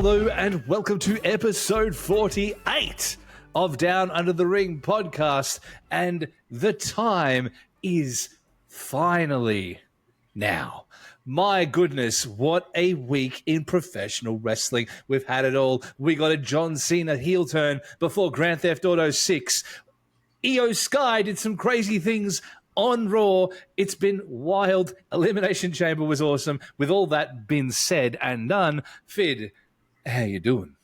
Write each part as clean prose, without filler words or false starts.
Hello and welcome to episode 48 of Downunder The Ring podcast. And the time is finally now. My goodness, what a week in professional wrestling. We've had it all. We got a John Cena heel turn before Grand Theft Auto 6. Io Sky did some crazy things on Raw. It's been wild. Elimination Chamber was awesome. With all that been said and done, Phid, how you doing?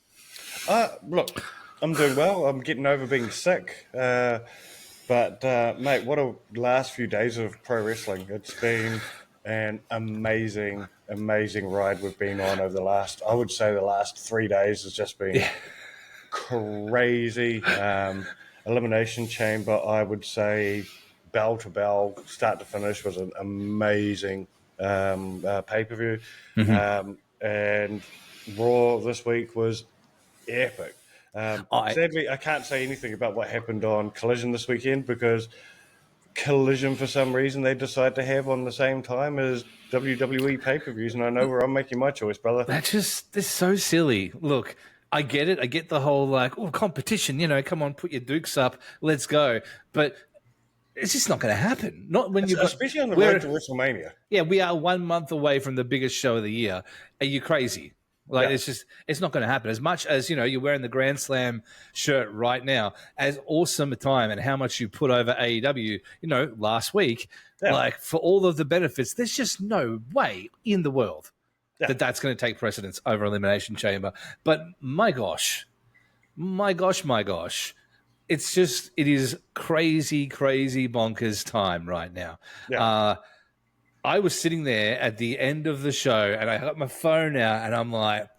Look, I'm doing well. I'm getting over being sick. But mate, what a last few days of pro wrestling. It's been an amazing, amazing ride we've been on over the last 3 days has just been crazy. Elimination Chamber, I would say, bell to bell, start to finish, was an amazing pay-per-view. And Raw this week was epic. Sadly, I can't say anything about what happened on Collision this weekend because Collision, for some reason, they decide to have on the same time as WWE pay-per-views, and I know where I'm making my choice, brother. That's so silly. Look, I get it. I get the whole, competition, come on, put your dukes up, let's go. But it's just not going to happen. Not when you, especially on the road to WrestleMania. Yeah, we are 1 month away from the biggest show of the year. Are you crazy? It's not going to happen. As much as, you're wearing the Grand Slam shirt right now, as awesome a time and how much you put over AEW, last week, for all of the benefits, there's just no way in the world that's going to take precedence over Elimination Chamber. But my gosh, it is crazy, crazy bonkers time right now. Yeah. I was sitting there at the end of the show and I got my phone out and I'm like,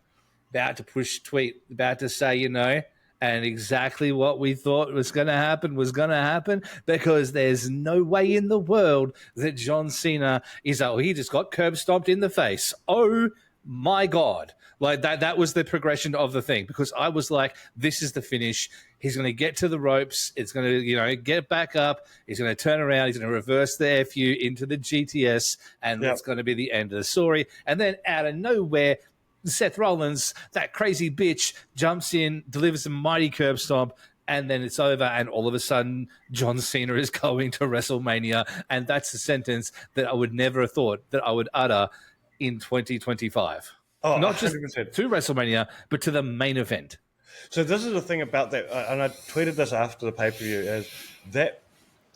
about to push tweet, about to say, and exactly what we thought was going to happen because there's no way in the world that John Cena he just got curb stomped in the face. Oh my God. Like that was the progression of the thing because I was like, this is the finish. He's going to get to the ropes. It's going to, get back up. He's going to turn around. He's going to reverse the FU into the GTS, and that's going to be the end of the story. And then out of nowhere, Seth Rollins, that crazy bitch, jumps in, delivers a mighty curb stomp, and then it's over. And all of a sudden, John Cena is going to WrestleMania. And that's a sentence that I would never have thought that I would utter in 2025. Oh, not just 100%. To WrestleMania, but to the main event. So this is the thing about that, and I tweeted this after the pay-per-view, is that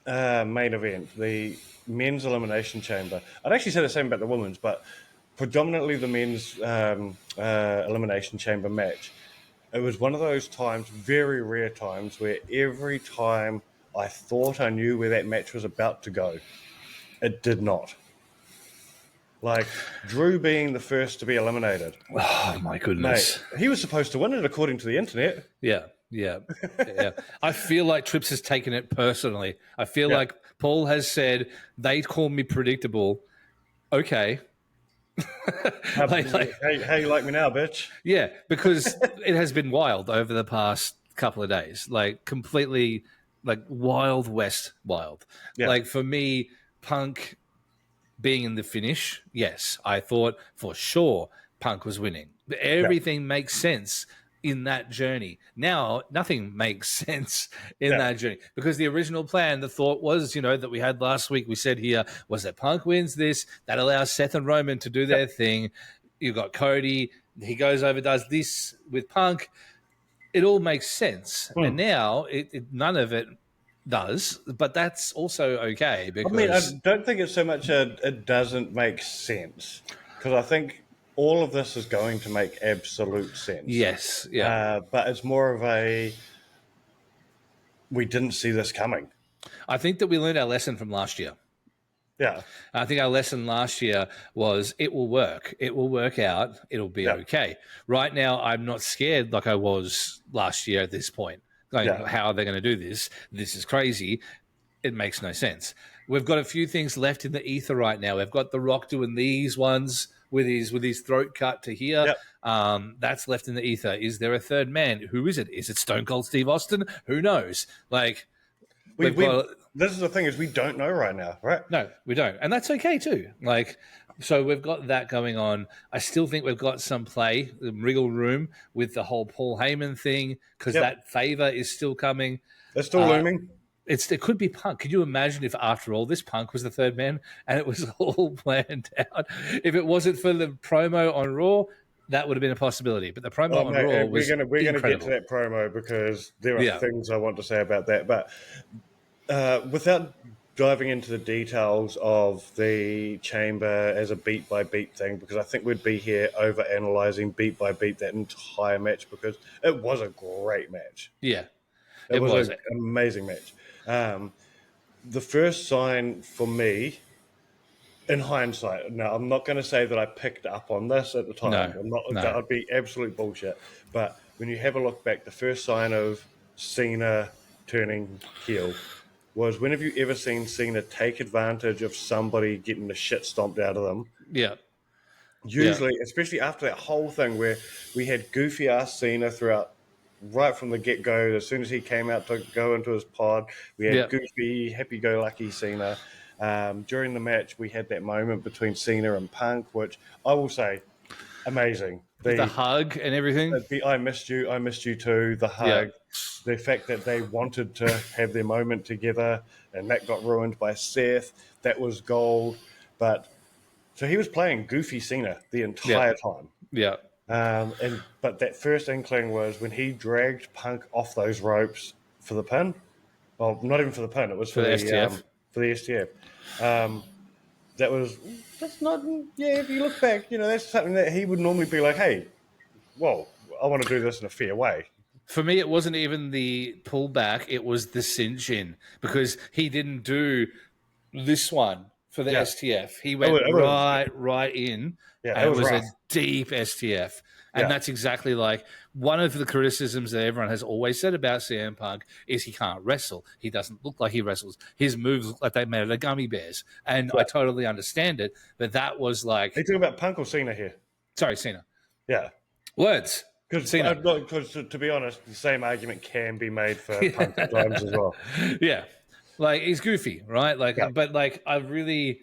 main event, the men's Elimination Chamber. I'd actually say the same about the women's, but predominantly the men's Elimination Chamber match. It was one of those times, very rare times, where every time I thought I knew where that match was about to go, it did not. Like, Drew being the first to be eliminated. Oh, my goodness. Mate, he was supposed to win it, according to the internet. Yeah. I feel like Trips has taken it personally. I feel like Paul has said, they call me predictable. Okay. Hey, you like me now, bitch? Yeah, because it has been wild over the past couple of days. Like, completely, Wild West wild. Yeah. Like, for me, Punk being in the finish, yes, I thought for sure Punk was winning. Everything makes sense in that journey. Now, nothing makes sense in that journey because the original plan, the thought was, that we had last week, we said here, was that Punk wins this, that allows Seth and Roman to do their thing. You've got Cody, he goes over, does this with Punk. It all makes sense. And now, none of it does, but that's also okay because I don't think it's so much it doesn't make sense because I think all of this is going to make absolute sense. Yes, but it's more of we didn't see this coming. I think that we learned our lesson from last year. Yeah, I think our lesson last year was it will work. It will work out. It'll be okay. Right now, I'm not scared like I was last year at this point. How are they going to do this? This is crazy. It makes no sense. We've got a few things left in the ether right now. We've got The Rock doing these ones with his throat cut to here. Yep. That's left in the ether. Is there a third man? Who is it? Is it Stone Cold Steve Austin? Who knows? This is the thing is we don't know right now, right? No, we don't. And that's okay too. So we've got that going on. I still think we've got some play, the wriggle room with the whole Paul Heyman thing, because that favor is still coming. It's still looming. It could be Punk. Could you imagine if, after all, this Punk was the third man and it was all planned out? If it wasn't for the promo on Raw, that would have been a possibility. But the promo on Raw was we're gonna get to that promo because there are things I want to say about that. But without diving into the details of the chamber as a beat by beat thing, because I think we'd be here over analyzing beat by beat that entire match, because it was a great match. Yeah, it was an amazing match. The first sign for me, in hindsight, now I'm not going to say that I picked up on this at the time. That would be absolute bullshit. But when you have a look back, the first sign of Cena turning heel was, when have you ever seen Cena take advantage of somebody getting the shit stomped out of them? Yeah. Usually, especially after that whole thing where we had goofy ass Cena throughout, right from the get go. As soon as he came out to go into his pod, we had goofy, happy go lucky Cena. During the match, we had that moment between Cena and Punk, which I will say, amazing. The hug and everything. I missed you too. The hug. The fact that they wanted to have their moment together, and that got ruined by Seth. That was gold. But so he was playing goofy Cena the entire time. Yeah. But that first inkling was when he dragged Punk off those ropes for the pin. Well, not even for the pin. It was for the STF. For the STF. That's not. Yeah, if you look back, that's something that he would normally be like, hey, well, I want to do this in a fair way. For me, it wasn't even the pullback; it was the cinch in, because he didn't do this one for the STF. He went right in, and it was a deep STF. And that's exactly like one of the criticisms that everyone has always said about CM Punk is he can't wrestle. He doesn't look like he wrestles. His moves look like they made out of gummy bears. And I totally understand it, but that was like... Are you talking about Punk or Cena here? Sorry, Cena. Yeah. Words. Because to be honest, the same argument can be made for Punk at times as well. Yeah. Like, he's goofy, right? But I really...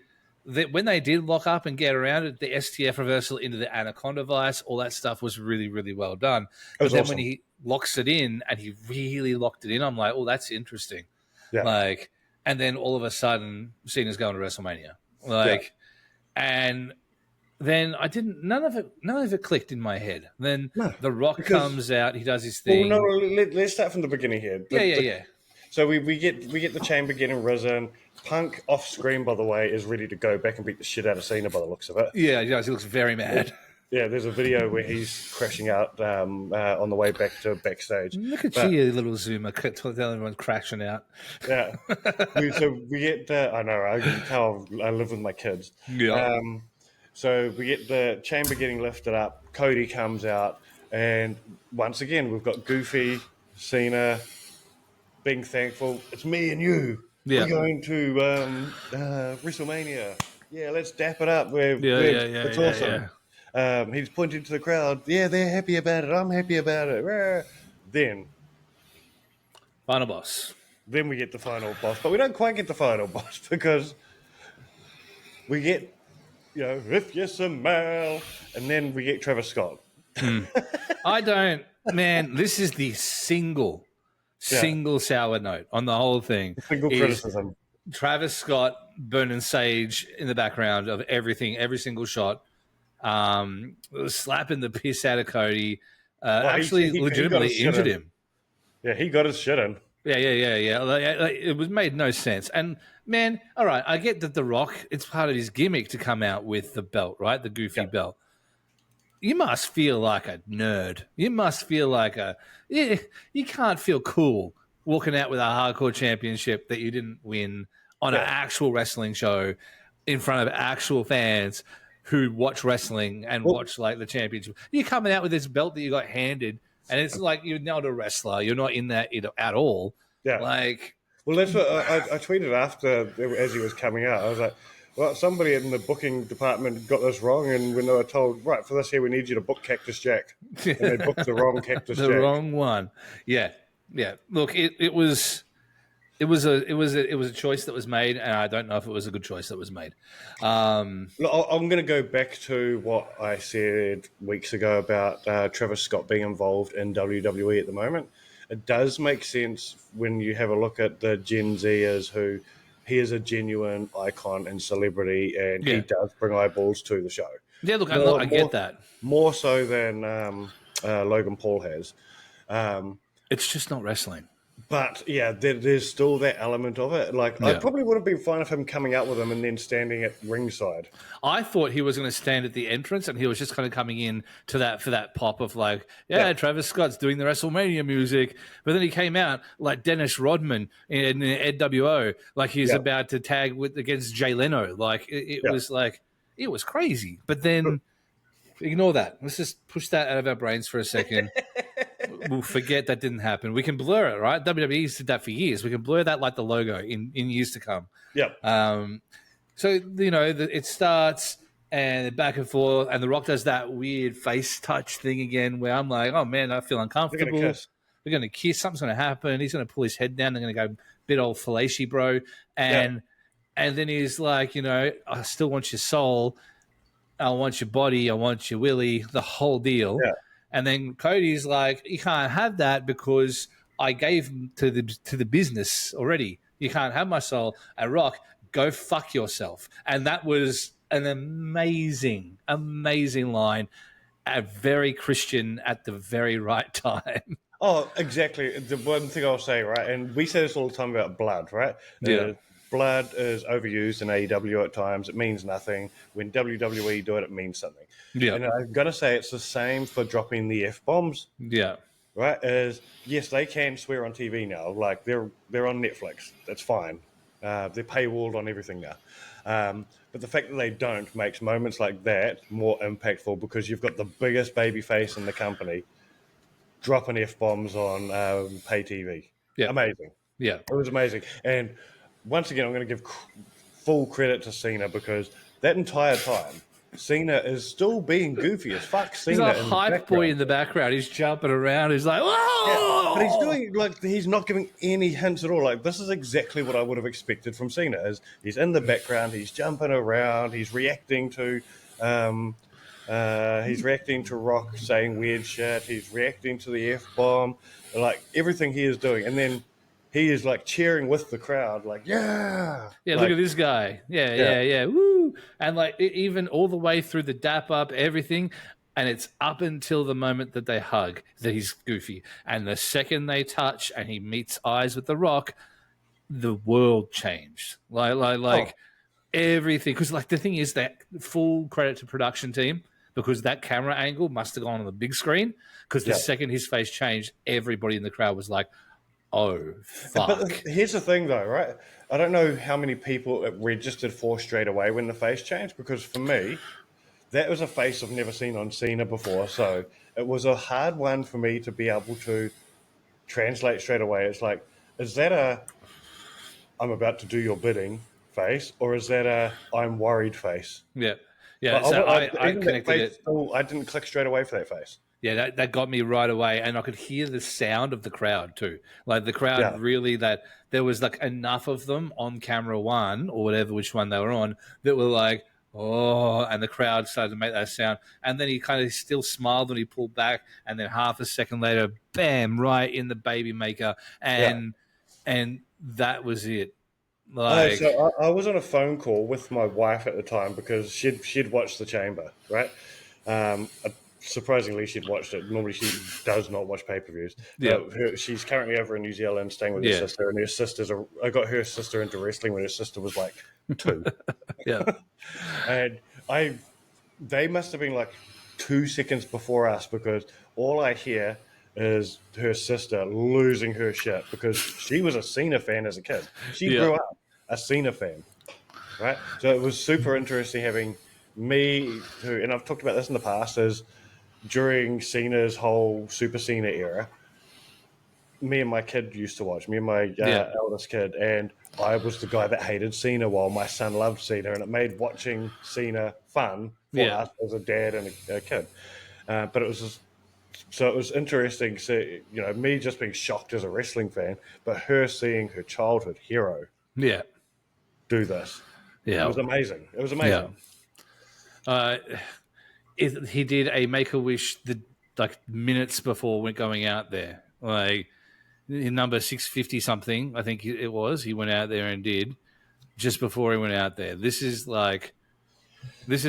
when they did lock up and get around it, the STF reversal into the Anaconda Vice, all that stuff was really, really well done. But then when he locks it in, and he really locked it in, I'm like, oh, that's interesting. Yeah. And then all of a sudden, Cena's going to WrestleMania. And then none of it clicked in my head. Then The Rock comes out, he does his thing. Well, no, let's start from the beginning here. Yeah. So we get the chamber getting risen. Punk off screen, by the way, is ready to go back and beat the shit out of Cena by the looks of it. Yeah, he does. He looks very mad. Yeah, there's a video where he's crashing out on the way back to backstage. Look at you, little zoomer, telling everyone crashing out. Yeah. we get I know, I can tell I live with my kids. Yeah. So we get the chamber getting lifted up. Cody comes out, and once again, we've got Goofy, Cena, being thankful. It's me and you. Yeah. We're going to WrestleMania. Yeah, let's dap it up. It's awesome. Yeah. He's pointing to the crowd. Yeah, they're happy about it. I'm happy about it. Then final boss. Then we get the final boss, but we don't quite get the final boss because we get, if you smell, and then we get Travis Scott. I don't, man. This is the single sour note on the whole thing. Single criticism. Travis Scott burning sage in the background of everything, every single shot. Slapping the piss out of Cody. He legitimately injured him. Yeah, he got his shit in. Yeah. It was made no sense. And man, all right, I get that The Rock, it's part of his gimmick to come out with the belt, right? The goofy belt. You must feel like a nerd. You must feel like you can't feel cool walking out with a hardcore championship that you didn't win on an actual wrestling show in front of actual fans who watch wrestling and watch the championship. You're coming out with this belt that you got handed, and it's like you're not a wrestler. You're not in that at all. Yeah. Well, that's what I tweeted after as he was coming out. I was like, well, somebody in the booking department got this wrong, and when they were told, right, for this here, we need you to book Cactus Jack. And they booked the wrong Cactus Jack. The wrong one. Yeah. Look, it was... It was a choice that was made, and I don't know if it was a good choice that was made. Look, I'm going to go back to what I said weeks ago about Travis Scott being involved in WWE at the moment. It does make sense when you have a look at the Gen Zers who he is a genuine icon and celebrity, and he does bring eyeballs to the show. Yeah, look, I get that. More so than Logan Paul has. It's just not wrestling. But yeah, there's still that element of it. Like, I probably would have been fine with him coming out with him and then standing at ringside. I thought he was going to stand at the entrance, and he was just kind of coming in to that for that pop of like, Travis Scott's doing the WrestleMania music. But then he came out like Dennis Rodman in NWO, like he's about to tag against Jay Leno. Like it was like it was crazy. But then ignore that. Let's just push that out of our brains for a second. We'll forget that didn't happen. We can blur it, right? WWE's did that for years. We can blur that like the logo in years to come. Yeah. So, it starts and back and forth, and The Rock does that weird face touch thing again where I'm like, oh, man, I feel uncomfortable. We're going to kiss. Something's going to happen. He's going to pull his head down. They're going to go bit old fellatio, bro. And then he's like, I still want your soul. I want your body. I want your willy, the whole deal. Yeah. And then Cody's like, you can't have that because I gave to the business already. You can't have my soul. And Rock, go fuck yourself. And that was an amazing, amazing line. Very Christian at the very right time. Oh, exactly. The one thing I'll say, right, and we say this all the time about blood, right? Yeah. Blood is overused in AEW at times. It means nothing. When WWE do it, it means something. Yeah. And I've got to say, it's the same for dropping the F-bombs. Yeah. Right? Yes, they can swear on TV now. Like, they're on Netflix. That's fine. They're paywalled on everything now. But the fact that they don't makes moments like that more impactful because you've got the biggest babyface in the company dropping F-bombs on pay TV. Yeah. Amazing. Yeah. It was amazing. And once again, I'm going to give full credit to Cena because that entire time, Cena is still being goofy as fuck. He's a hype boy in the background. He's jumping around. He's like, whoa! Yeah, but he's doing, like, he's not giving any hints at all. Like, this is exactly what I would have expected from Cena. Is he's in the background, he's jumping around, he's reacting to Rock saying weird shit, he's reacting to the F-bomb, like, everything he is doing. And then he is like cheering with the crowd, like, yeah, like, look at this guy, yeah, woo, and like even all the way through the dap up, everything, and it's up until the moment that they hug that he's goofy, and the second they touch and he meets eyes with the Rock, the world changed, like everything, because like the thing is that full credit to production team. Because that camera angle must have gone on the big screen. Because the second his face changed, everybody in the crowd was like, oh, fuck. But here's the thing, though, right? I don't know how many people it registered for straight away when the face changed, because for me, that was a face I've never seen on Cena before. So it was a hard one for me to be able to translate straight away. It's like, is that a I'm about to do your bidding face, or is that a I'm worried face? Yeah. Yeah, so I connected it. I didn't click straight away for that face. Yeah, that got me right away, and I could hear the sound of the crowd too. Like the crowd really, that there was like enough of them on camera one or whatever, which one they were on, that were like, oh, and the crowd started to make that sound. And then he kind of still smiled when he pulled back, and then half a second later, bam, right in the baby maker, and that was it. Like, so I was on a phone call with my wife at the time because she'd watched The Chamber, right? Surprisingly, she'd watched it. Normally, she does not watch pay-per-views. Yeah. She's currently over in New Zealand staying with her sister, and her sister's I got her sister into wrestling when her sister was like 2. Yeah. And they must have been like 2 seconds before us because all I hear is her sister losing her shit because she was a Cena fan as a kid. She grew up a Cena fan, right? So it was super interesting having me, and I've talked about this in the past, is during Cena's whole Super Cena era, me and my kid used to watch, me and my eldest kid, and I was the guy that hated Cena while my son loved Cena, and it made watching Cena fun for us as a dad and a kid. But it was just so it was interesting, me just being shocked as a wrestling fan, but her seeing her childhood hero Yeah. do this. Yeah. It was amazing. It was Yeah. amazing. He did a Make-A-Wish minutes before we're going out there. Like in number 650 something, I think it was. He went out there and did just before he went out there. This is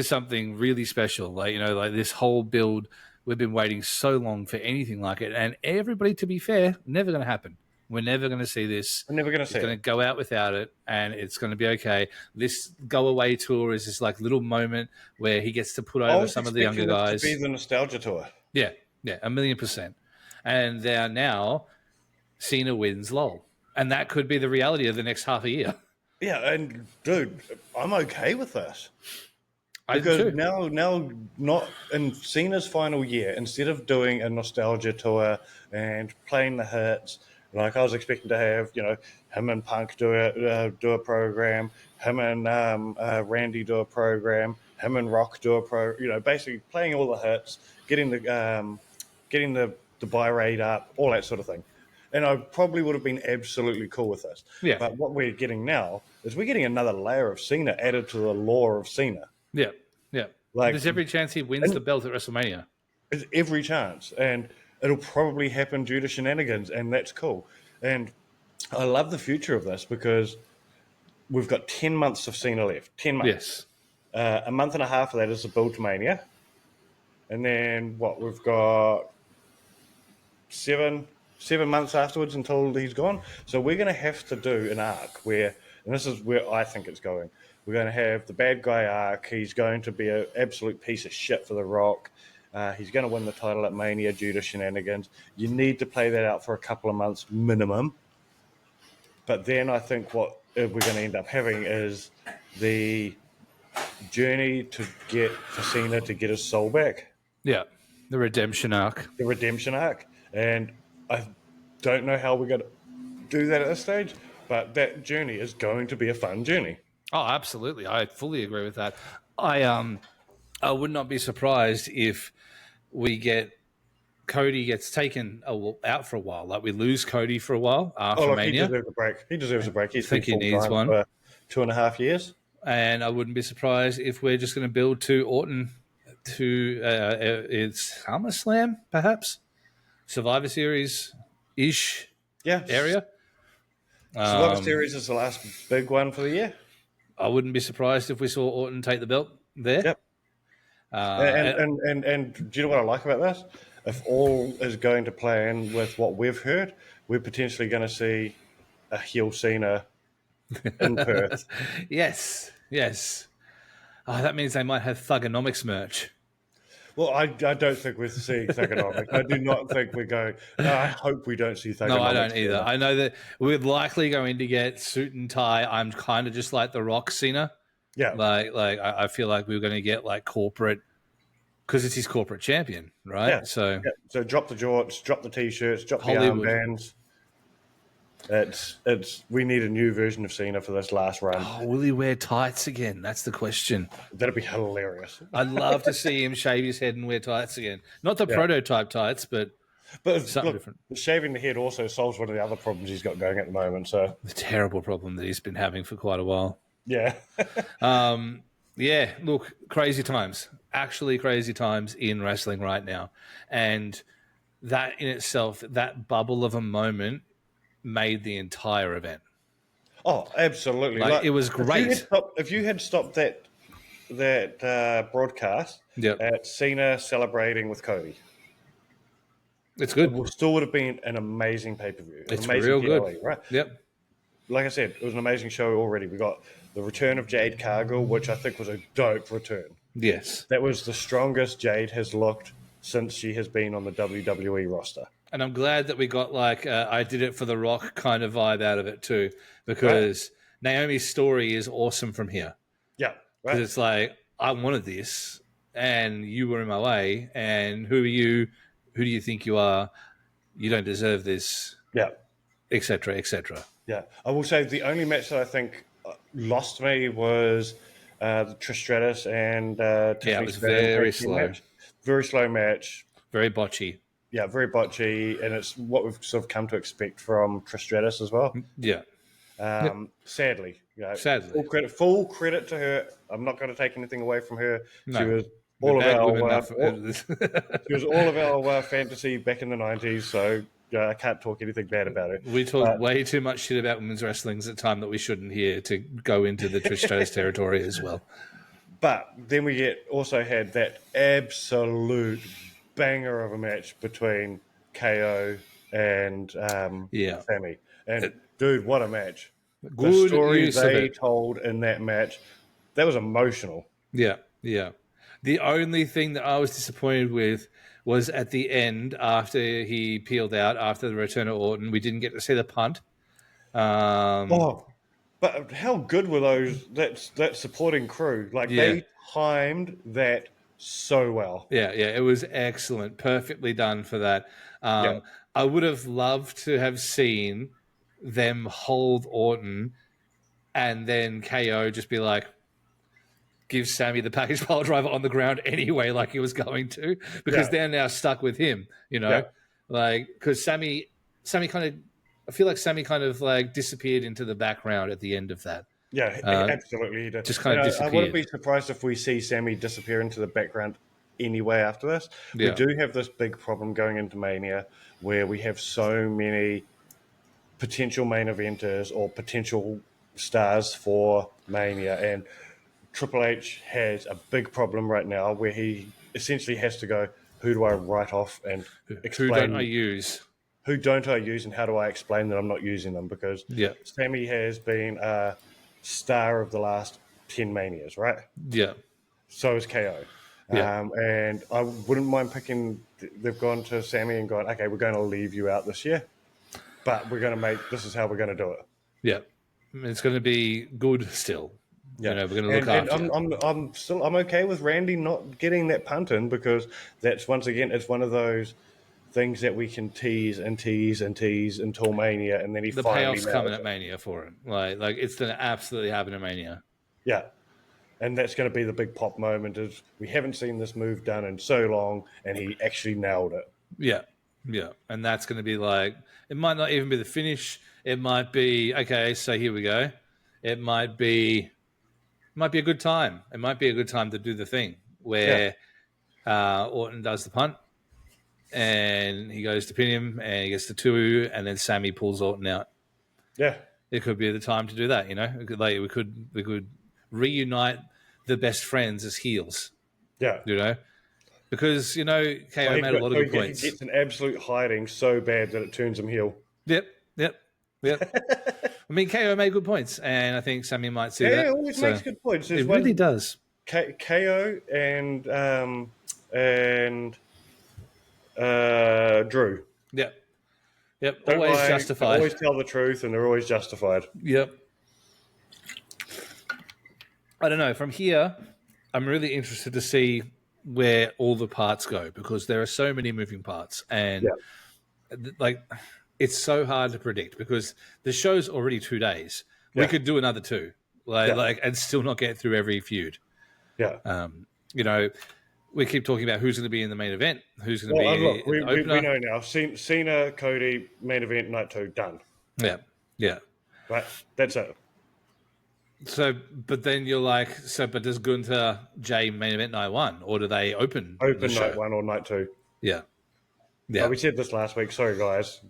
something really special. Like this whole build, we've been waiting so long for anything like it. And everybody, to be fair, never going to happen. We're never going to see this. I'm never going to see it. It's going to go out without it, and it's going to be okay. This go-away tour is this little moment where he gets to put over some of the younger guys. To be the nostalgia tour. Yeah, 1,000,000%. And now Cena wins LOL. And that could be the reality of the next half a year. Yeah, and dude, I'm okay with this. Because now, not in Cena's final year, instead of doing a nostalgia tour and playing the hits, like I was expecting to have, him and Punk do a program, him and Randy do a program, him and Rock do a basically playing all the hits, getting the buy rate up, all that sort of thing. And I probably would have been absolutely cool with this. Yeah. But what we're getting now is we're getting another layer of Cena added to the lore of Cena. Yeah. Like, there's every chance he wins the belt at WrestleMania. There's every chance. And it'll probably happen due to shenanigans, and that's cool. And I love the future of this because we've got 10 months of Cena left. 10 months. Yes. A month and a half of that is the build to Mania. And then we've got seven months afterwards until he's gone. So we're going to have to do an arc where, and this is where I think it's going, we're going to have the bad guy arc. He's going to be an absolute piece of shit for The Rock. He's going to win the title at Mania due to shenanigans. You need to play that out for a couple of months minimum. But then I think what we're going to end up having is the journey for Cena to get his soul back. Yeah, the redemption arc. And I don't know how we're going to do that at this stage, but that journey is going to be a fun journey. Oh, absolutely. I fully agree with that. I would not be surprised if Cody gets taken out for a while. Like we lose Cody for a while after Mania. He deserves a break. I think he needs one for 2.5 years. And I wouldn't be surprised if we're just going to build to Orton to it's SummerSlam, perhaps Survivor Series-ish area. Survivor Series is the last big one for the year. I wouldn't be surprised if we saw Orton take the belt there. Yep. And do you know what I like about this? If all is going to plan with what we've heard, we're potentially going to see a heel Cena in Perth. Yes. Oh, that means they might have Thugonomics merch. Well, I don't think we're seeing Thugonomics. I do not think we're going. I hope we don't see Thugonomics. No, I don't either. I know that we're likely going to get suit and tie. I'm kind of just like The Rock Cena. Yeah. Like I feel like we're going to get like corporate because it's his corporate champion, right? Yeah. So drop the jorts, drop the t-shirts, drop Hollywood. the armbands. We need a new version of Cena for this last run. Oh, will he wear tights again? That's the question. That'd be hilarious. I'd love to see him shave his head and wear tights again. Not the prototype tights, but something different. Shaving the head also solves one of the other problems he's got going at the moment. So the terrible problem that he's been having for quite a while. Yeah. Yeah, look, crazy times. Actually crazy times in wrestling right now. And that in itself, that bubble of a moment made the entire event. Oh, absolutely. Like, it was great. If you had stopped that broadcast at Cena celebrating with Cody, it's good. It still would have been an amazing pay-per-view. It's real good. Right? Yep. Like I said, it was an amazing show already. We got the return of Jade Cargill, which I think was a dope return. Yes. That was the strongest Jade has looked since she has been on the WWE roster. And I'm glad that we got like I did it for The Rock kind of vibe out of it too, because Naomi's story is awesome from here. Yeah. Because it's like, I wanted this and you were in my way, and who are you? Who do you think you are? You don't deserve this. Yeah. Et cetera, et cetera. Yeah. I will say the only match that I think lost me was the Trish Stratus and Tiffany it was very slow. match. Very slow match. Very botchy. very botchy, and it's what we've sort of come to expect from Trish Stratus as well. Yeah. Yep. Sadly, Sadly. full credit to her. I'm not going to take anything away from her. No. She was We're all of bad women our enough. she was all of our fantasy back in the 90s. So I can't talk anything bad about her. We talk way too much shit about women's wrestling at the time that we shouldn't here to go into the Trish Stratus territory as well. But then we also had that absolute banger of a match between KO and Sammy. And dude, what a match. Good the story use of they it. told in that match, that was emotional. Yeah, yeah. The only thing that I was disappointed with was at the end, after he peeled out, after the return of Orton, we didn't get to see the punt. But how good were that supporting crew? Like, they timed that so well. Yeah, yeah, it was excellent. Perfectly done for that. I would have loved to have seen them hold Orton and then KO just be like, give Sammy the package pile driver on the ground anyway, like he was going to, because they're now stuck with him, like, because Sammy kind of, I feel like Sammy kind of like disappeared into the background at the end of that. Yeah, absolutely. He did. Just kind of disappeared. I wouldn't be surprised if we see Sammy disappear into the background anyway after this. We do have this big problem going into Mania where we have so many potential main eventers or potential stars for Mania, and Triple H has a big problem right now where he essentially has to go, who do I write off and explain? Who don't I use? Who don't I use, and how do I explain that I'm not using them? Because Sammy has been a star of the last 10 Manias, right? Yeah. So is KO. And I wouldn't mind picking, they've gone to Sammy and gone, okay, we're going to leave you out this year, but we're going to this is how we're going to do it. Yeah. It's going to be good still. Yeah, we're going to look after you. I'm okay with Randy not getting that punt in, because that's, once again, it's one of those things that we can tease and tease and tease until Mania, and then the payoff's coming at Mania for him. Like it's going to absolutely happen at Mania. Yeah, and that's going to be the big pop moment. Is we haven't seen this move done in so long, and he actually nailed it. Yeah, yeah, and that's going to be like, it might not even be the finish. It might be, okay, so here we go. It might be a good time. It might be a good time to do the thing where Orton does the punt and he goes to pin him and he gets the 2, and then Sammy pulls Orton out. Yeah. It could be the time to do that, we could reunite the best friends as heels. Yeah. Because, KO made a lot of good points. He gets an absolute hiding so bad that it turns him heel. Yep. I mean, KO made good points, and I think Sammy might see that. Yeah, always makes good points. It really does. KO and Drew. Yep. Always justified. Always tell the truth, and they're always justified. Yep. I don't know. From here, I'm really interested to see where all the parts go, because there are so many moving parts, and it's so hard to predict, because the show's already 2 days. We could do another 2, and still not get through every feud. Yeah. We keep talking about who's going to be in the main event, who's going to be we opener. know now. Cena, Cody, main event, night 2, done. Yeah. Right, that's it. So, but then you're like, but does Gunther Jay main event night 1, or do they open the show? Night 1 or night 2? Yeah. We said this last week. Sorry, guys.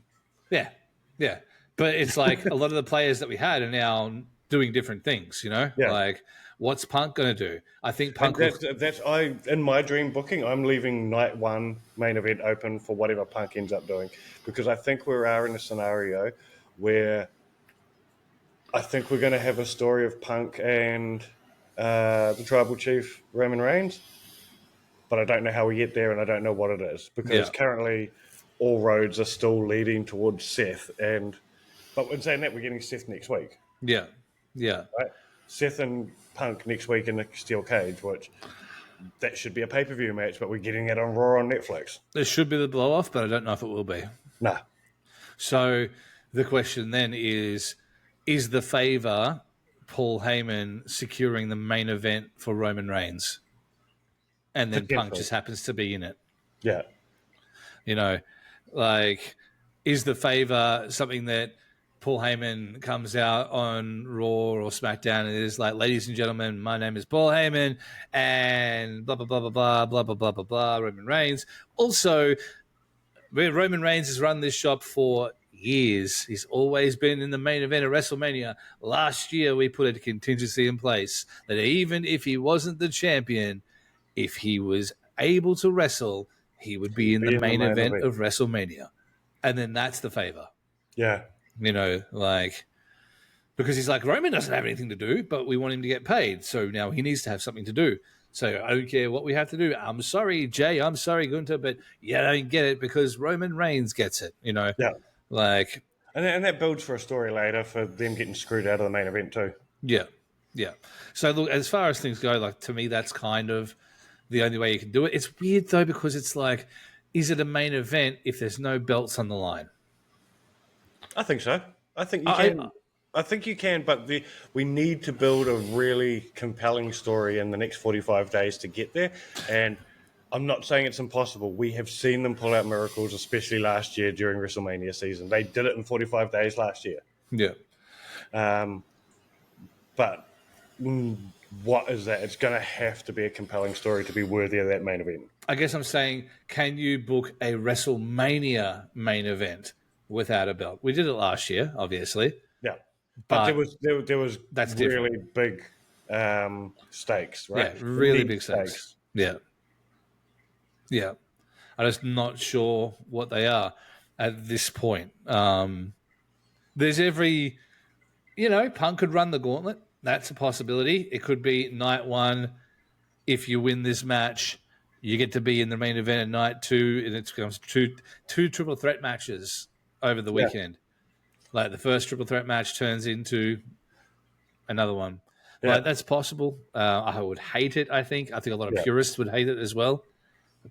Yeah. But it's like a lot of the players that we had are now doing different things, Like, what's Punk going to do? I think Punk... in my dream booking, I'm leaving night 1 main event open for whatever Punk ends up doing, because I think we are in a scenario where I think we're going to have a story of Punk and the Tribal Chief, Roman Reigns, but I don't know how we get there, and I don't know what it is, because currently all roads are still leading towards Seth. But in saying that, we're getting Seth next week. Yeah. Right? Seth and Punk next week in the steel cage, which that should be a pay-per-view match, but we're getting it on Raw on Netflix. There should be the blow-off, but I don't know if it will be. Nah. So the question then is the favor Paul Heyman securing the main event for Roman Reigns? And then Punk just happens to be in it. Yeah. You know, like, is the favor something that Paul Heyman comes out on Raw or SmackDown and is like, ladies and gentlemen, my name is Paul Heyman and blah, blah, blah, blah, blah, blah, blah, blah, blah, blah, Roman Reigns. Also, Roman Reigns has run this shop for years. He's always been in the main event of WrestleMania. Last year, we put a contingency in place that even if he wasn't the champion, if he was able to wrestle, he would be in the main event of WrestleMania. And then that's the favor. Yeah. You know, like, because he's like, Roman doesn't have anything to do, but we want him to get paid. So now he needs to have something to do. So I don't care what we have to do. I'm sorry, Jay. I'm sorry, Gunther, but you don't get it because Roman Reigns gets it, you know? Yeah. Like, and that builds for a story later for them getting screwed out of the main event too. Yeah. Yeah. So look, as far as things go, like, to me, that's kind of the only way you can do it. It's weird though, because it's like, is it a main event if there's no belts on the line? I think so. I think you can. I think you can, but we need to build a really compelling story in the next 45 days to get there. And I'm not saying it's impossible. We have seen them pull out miracles, especially last year during WrestleMania season. They did it in 45 days last year. Yeah. But what is that? It's going to have to be a compelling story to be worthy of that main event. I guess I'm saying, can you book a WrestleMania main event without a belt? We did it last year, obviously. Yeah. But there was that's really big stakes, right? Yeah, really big stakes. Yeah. Yeah. I'm just not sure what they are at this point. There's every, Punk could run the gauntlet. That's a possibility. It could be night one. If you win this match, you get to be in the main event at night two, and it becomes two triple threat matches over the weekend. Like, the first triple threat match turns into another one. Yeah. Like, that's possible. I would hate it, I think. I think a lot of purists would hate it as well.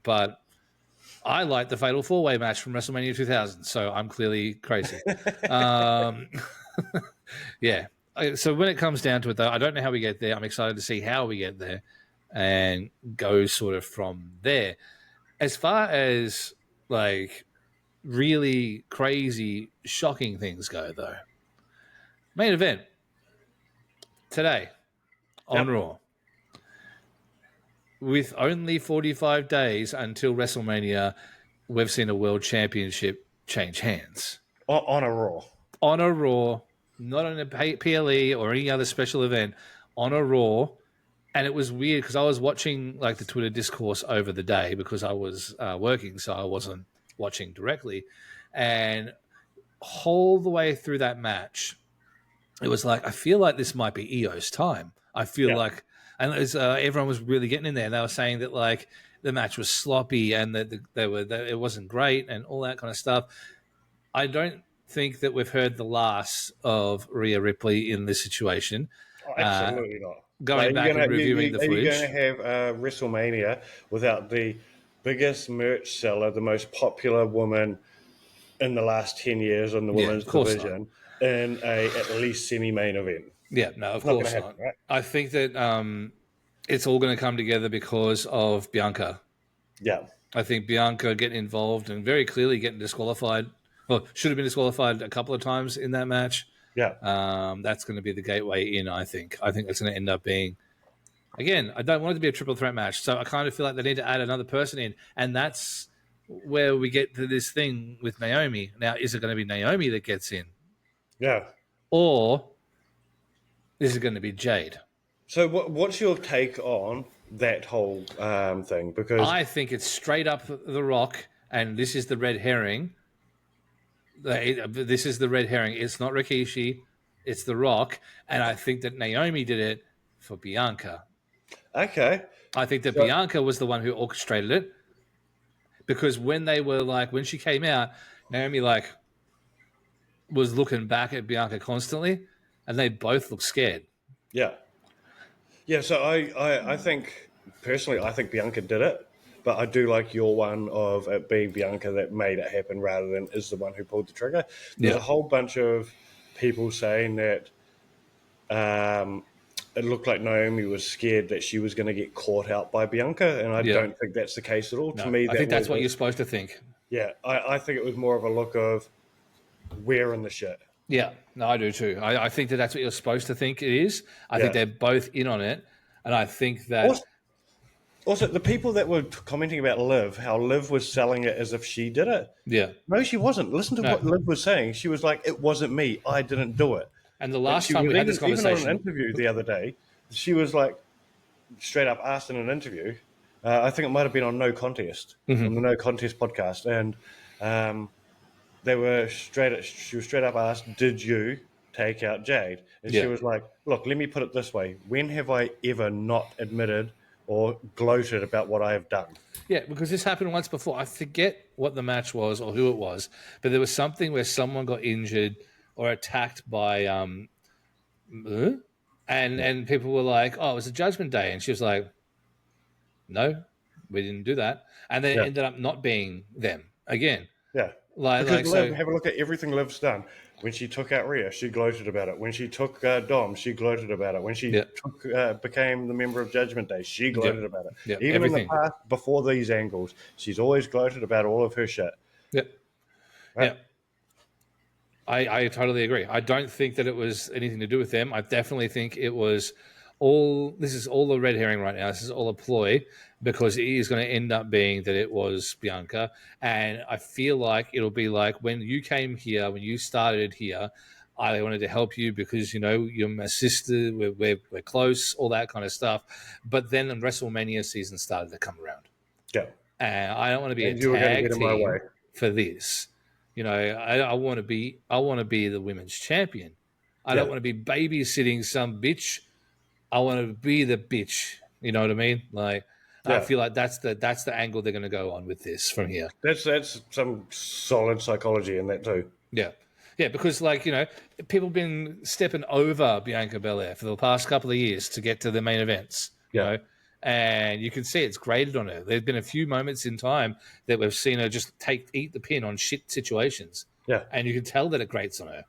But I like the Fatal 4-Way match from WrestleMania 2000, so I'm clearly crazy. Yeah. So when it comes down to it, though, I don't know how we get there. I'm excited to see how we get there and go sort of from there. As far as, like, really crazy, shocking things go, though. Main event today on Raw. With only 45 days until WrestleMania, we've seen a world championship change hands. On a Raw. On a Raw, not on a PLE or any other special event, on a Raw. And it was weird because I was watching, like, the Twitter discourse over the day because I was working, so I wasn't watching directly. And all the way through that match, it was like, I feel like this might be Io's time. I feel like, and it was, everyone was really getting in there. They were saying that, like, the match was sloppy and that it wasn't great and all that kind of stuff. I don't think that we've heard the last of Rhea Ripley in this situation. Oh, absolutely not. Going back and reviewing the footage. You're going to have WrestleMania without the biggest merch seller, the most popular woman in the last 10 years in the women's division in a at least semi-main event. Yeah, no, of course not. Right? I think that it's all going to come together because of Bianca. Yeah. I think Bianca getting involved and very clearly getting disqualified. Well, should have been disqualified a couple of times in that match. Yeah. That's going to be the gateway in, I think. I think that's going to end up being, again, I don't want it to be a triple threat match, so I kind of feel like they need to add another person in, and that's where we get to this thing with Naomi. Now, is it going to be Naomi that gets in? Yeah. Or is it going to be Jade? So what's your take on that whole thing? Because I think it's straight up The Rock, and this is the red herring. This is the red herring. It's not Rikishi. It's The Rock. And I think that Naomi did it for Bianca. Okay. I think that Bianca was the one who orchestrated it. Because when she came out, Naomi, was looking back at Bianca constantly, and they both looked scared. Yeah. Yeah, so I think, personally, I think Bianca did it. But I do like your one of it being Bianca that made it happen rather than is the one who pulled the trigger. There's a whole bunch of people saying that it looked like Naomi was scared that she was going to get caught out by Bianca, and I don't think that's the case at all. No, to me, I think that's what you're supposed to think. Yeah, I think it was more of a look of we're in the shit. Yeah, no, I do too. I think that that's what you're supposed to think it is. I think Yeah. they're both in on it, and I think that Also, the people that were commenting about Liv, how Liv was selling it as if she did it. yeah, No, she wasn't. Listen to what no. Liv was saying. She was like, "It wasn't me. I didn't do it." And the And last she time was we had this even on an conversation, interview the other day. She was like, straight up asked in an interview. I think it might have been on No Contest, on the No Contest podcast, and they were straight. She was straight up asked, "Did you take out Jade?" And she yeah, was like, "Look, let me put it this way: when have I ever not admitted or gloated about what I have done?" yeah, because this happened once before. I forget what the match was or who it was, but there was something where someone got injured or attacked by and people were like, "Oh, it was a Judgment Day," and she was like, "No, we didn't do that," and then it Yeah, ended up not being them again. yeah. Because Like Liv, so, have a look at everything Liv's done. When she took out Rhea, she gloated about it. When she took Dom, she gloated about it. When she yeah, became the member of Judgment Day, she yeah, gloated about it. yeah, Even in the everything, past, before these angles, she's always gloated about all of her shit. yeah, Right? yeah. I totally agree. I don't think that it was anything to do with them. I definitely think it was all. This is all a red herring right now. This is all a ploy because it is going to end up being that it was Bianca. And I feel like it'll be like when you came here, when you started here, I wanted to help you because you're my sister. We're close, all that kind of stuff. But then the WrestleMania season started to come around, Yeah. and I don't want to be a And you were going to tag get in my way. team for this. I want to be the women's champion. I Yeah. don't want to be babysitting some bitch. I want to be the bitch. You know what I mean? Like I Yeah. feel like that's the angle they're going to go on with this from here. That's some solid psychology in that too. Yeah. Yeah, because people have been stepping over Bianca Belair for the past couple of years to get to the main events, Yeah. and you can see it's graded on her. There's been a few moments in time that we've seen her just eat the pin on shit situations, Yeah. and you can tell that it grates on her.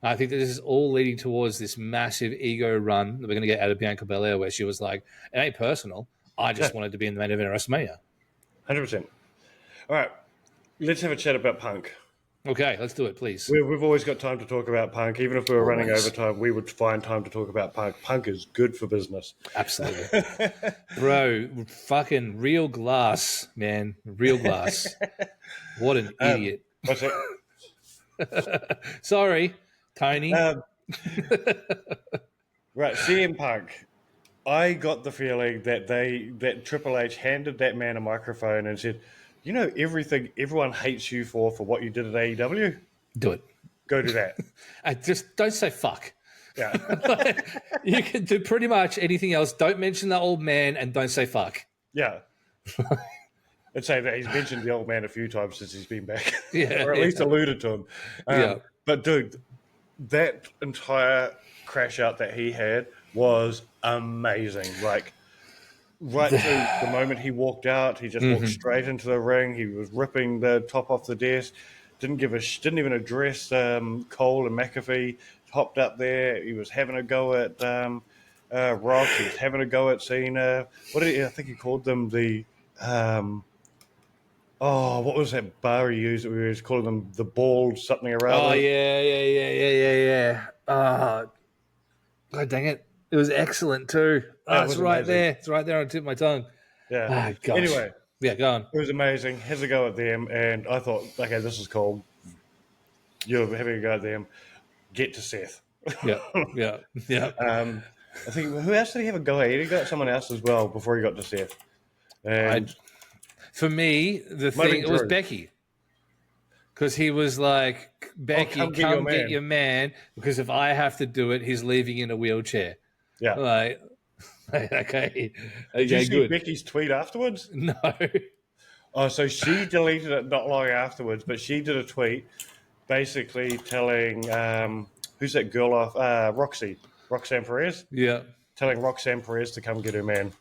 I think that this is all leading towards this massive ego run that we're going to get out of Bianca Belair, where she was like, "It ain't personal. I Yeah. just wanted to be in the main event of WrestleMania." 100%. All right. Let's have a chat about Punk. Okay, let's do it, please. We've always got time to talk about Punk. Even if we were running Always. overtime, we would find time to talk about Punk. Punk is good for business. Absolutely. Bro, fucking real glass, man. Real glass. What an idiot. What's it? Sorry, Tony. Right, CM Punk. I got the feeling that Triple H handed that man a microphone and said, "You know everything everyone hates you for what you did at AEW? Do it. Go do that." Just don't say fuck. Yeah. You can do pretty much anything else. Don't mention the old man and don't say fuck. Yeah. I'd say that he's mentioned the old man a few times since he's been back. Yeah, or at least alluded to him. Yeah. But dude, that entire crash out that he had was amazing. Like right to the moment he walked out, he just walked straight into the ring. He was ripping the top off the desk. Didn't even address Cole and McAfee. Hopped up there. He was having a go at Rock. He was having a go at Cena. I think he called them the what was that bar he used? We was calling them the bald something around. Oh, yeah. God dang it. It was excellent too. Oh, it's right amazing. there. It's right there on the tip of my tongue. Yeah. Oh, gosh. Anyway, Yeah, go on. it was amazing. Has a go at them, and I thought, okay, this is cool. You're having a go at them. Get to Seth. Yeah. I think who else did he have a go at? He got someone else as well before he got to Seth. And For me, the thing, it was Becky. Because he was like, Becky, come get your man. Because if I have to do it, he's leaving in a wheelchair. Yeah. Like, okay. Did you see good. Becky's tweet afterwards? No. Oh, so she deleted it not long afterwards, but she did a tweet basically telling, who's that girl off? Roxanne Perez? Yeah. Telling Roxanne Perez to come get her man.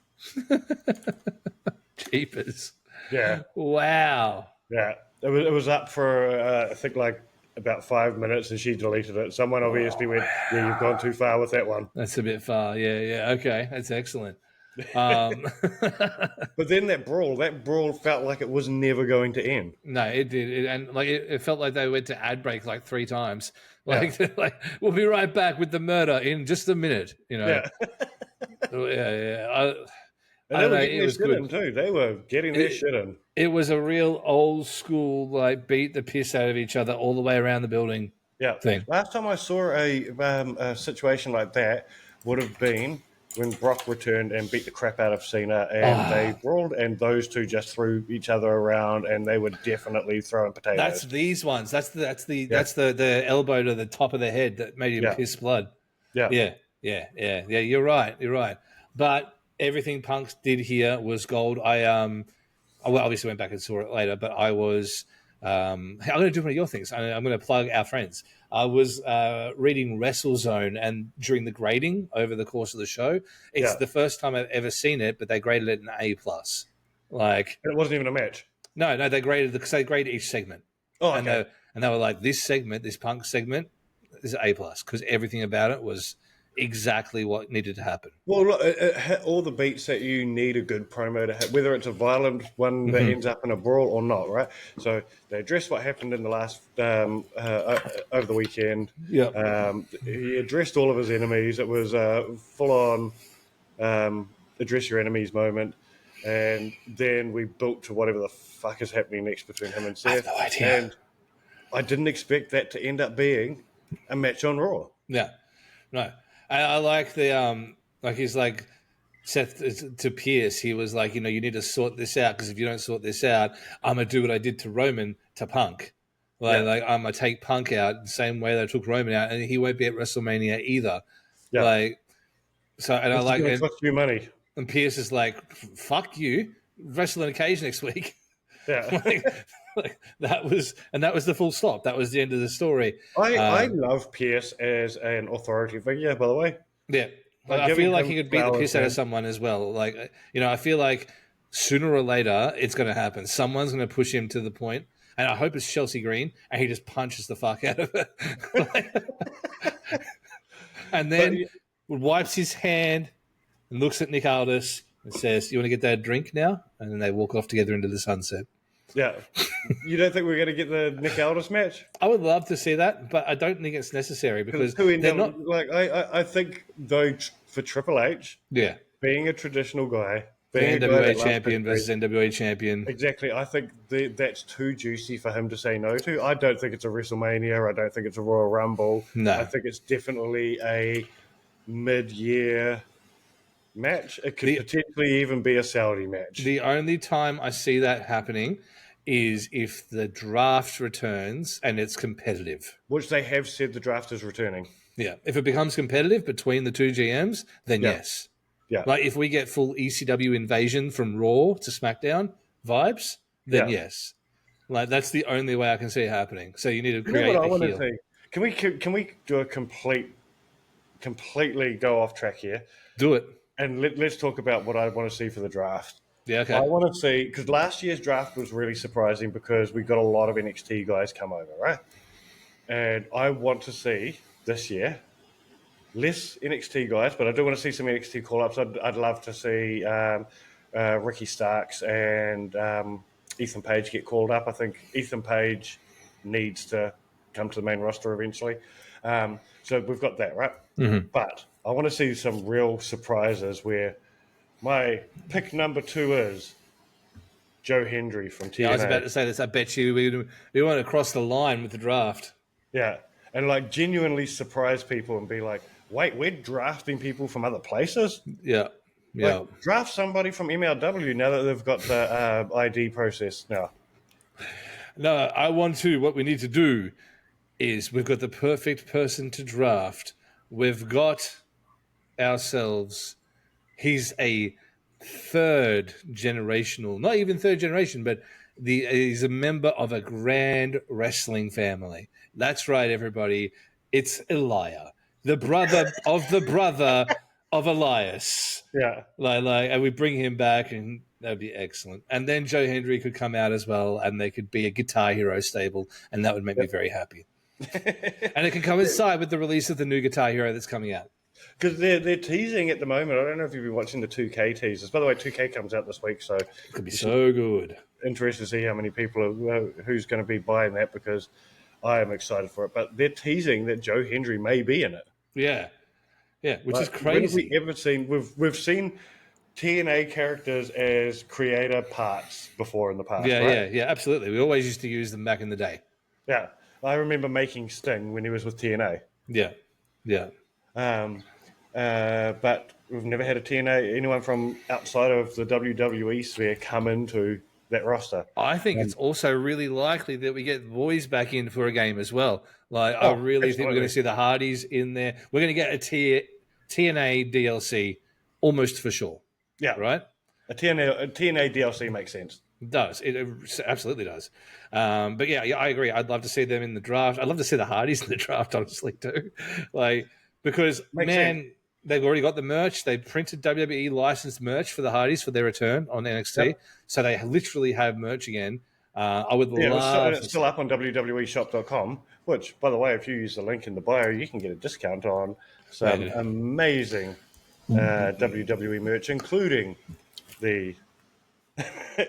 Jeepers. Yeah. Wow. Yeah. It was up for, I think, like about 5 minutes, and she deleted it. Someone obviously went, yeah, you've gone too far with that one. That's a bit far. Yeah. Okay. That's excellent. But then that brawl felt like it was never going to end. No, it did, and like it felt like they went to ad break like 3 times. Like, Yeah. like we'll be right back with the murder in just a minute. Yeah. Yeah. And I they don't were know. getting It their was shit in good. too. They were getting their shit in. It was a real old school, like beat the piss out of each other all the way around the building Yeah. thing. Last time I saw a situation like that would have been when Brock returned and beat the crap out of Cena, and they brawled, and those two just threw each other around, and they were definitely throwing potatoes. That's these ones. That's the elbow to the top of the head that made him piss blood. Yeah. Yeah. You're right. But everything Punk did here was gold. I obviously went back and saw it later, but I was. I'm going to do one of your things. I'm going to plug our friends. I was reading WrestleZone, and during the grading over the course of the show, it's the first time I've ever seen it, but they graded it an A+. Like, it wasn't even a match. No, they graded each segment. Oh, okay. And they were like, this Punk segment, is A+, because everything about it was exactly what needed to happen. Well, look, it hit all the beats that you need a good promo to hit, whether it's a violent one that ends up in a brawl or not, right? So they addressed what happened in the last over the weekend. Yeah. He addressed all of his enemies. It was a full-on address your enemies moment. And then we built to whatever the fuck is happening next between him and Seth. I have no idea. And I didn't expect that to end up being a match on Raw. Yeah. No. I like the like he's like Seth to Pierce. He was like, you need to sort this out, because if you don't sort this out, I'm gonna do what I did to Roman to Punk. Like I'm gonna take Punk out the same way that I took Roman out, and he won't be at WrestleMania either. Yeah. Like, so, and I like it. Cost you money. And Pierce is like, fuck you, wrestle on occasion next week. Yeah. that was the full stop. That was the end of the story. I love Pierce as an authority figure, by the way. Yeah. I feel like he could beat the piss out of someone as well. Like, I feel like sooner or later it's going to happen. Someone's going to push him to the point, and I hope it's Chelsea Green, and he just punches the fuck out of it. And then wipes his hand and looks at Nick Aldis and says, "You want to get that drink now?" And then they walk off together into the sunset. Yeah. You don't think we're going to get the Nick Aldis match? I would love to see that, but I don't think it's necessary, because they're not. Like, I think, though, for Triple H, being a traditional guy, being NWA champion versus NWA champion. Exactly. I think that's too juicy for him to say no to. I don't think it's a WrestleMania. I don't think it's a Royal Rumble. No. I think it's definitely a mid-year match. It could potentially even be a Saudi match. The only time I see that happening is if the draft returns and it's competitive. Which they have said the draft is returning. Yeah. If it becomes competitive between the two GMs, then yes. Yeah. Like if we get full ECW invasion from Raw to SmackDown vibes, then yes. Like that's the only way I can see it happening. So you need to create a heel. Can we do a completely go off track here? Do it. And let's talk about what I want to see for the draft. Yeah, okay. I want to see, because last year's draft was really surprising because we got a lot of NXT guys come over, right? And I want to see this year less NXT guys, but I do want to see some NXT call-ups. I'd love to see Ricky Starks and Ethan Page get called up. I think Ethan Page needs to come to the main roster eventually. So we've got that, right? Mm-hmm. But I want to see some real surprises where my pick number 2 is Joe Hendry from TNA. Yeah, I was about to say this. I bet you we want to cross the line with the draft. Yeah, and like genuinely surprise people and be like, wait, we're drafting people from other places? Yeah. Like, draft somebody from MLW now that they've got the ID process now. No, I want to. What we need to do is we've got the perfect person to draft. We've got ourselves. He's a third generational, not even third generation, but he's a member of a grand wrestling family. That's right, everybody. It's Elia, the brother of the brother of Elias. Yeah. And we bring him back, and that'd be excellent. And then Joe Hendry could come out as well, and they could be a Guitar Hero stable, and that would make me very happy. And it can coincide with the release of the new Guitar Hero that's coming out. Because they're teasing at the moment. I don't know if you've been watching the 2K teasers. By the way, 2K comes out this week, so It could be so good. Interested to see how many people who's going to be buying that, because I am excited for it. But they're teasing that Joe Hendry may be in it. Yeah, which is When have we crazy. ever seen? We've seen TNA characters as creator parts before in the past, right? Yeah, absolutely. We always used to use them back in the day. Yeah, I remember making Sting when he was with TNA. Yeah. But we've never had a TNA anyone from outside of the WWE sphere come into that roster. I think it's also really likely that we get boys back in for a game as well. Like, I really think we're going to see the Hardys in there. We're going to get a TNA DLC almost for sure. Yeah. Right? A TNA DLC makes sense. It does. It absolutely does. But yeah, I agree. I'd love to see them in the draft. I'd love to see the Hardys in the draft, honestly, too. Because, makes sense. They've already got the merch. They printed WWE licensed merch for the Hardys for their return on NXT. Yep. So they literally have merch again. I would love it's still up on WWEshop.com, which, by the way, if you use the link in the bio, you can get a discount on some amazing WWE merch, including the...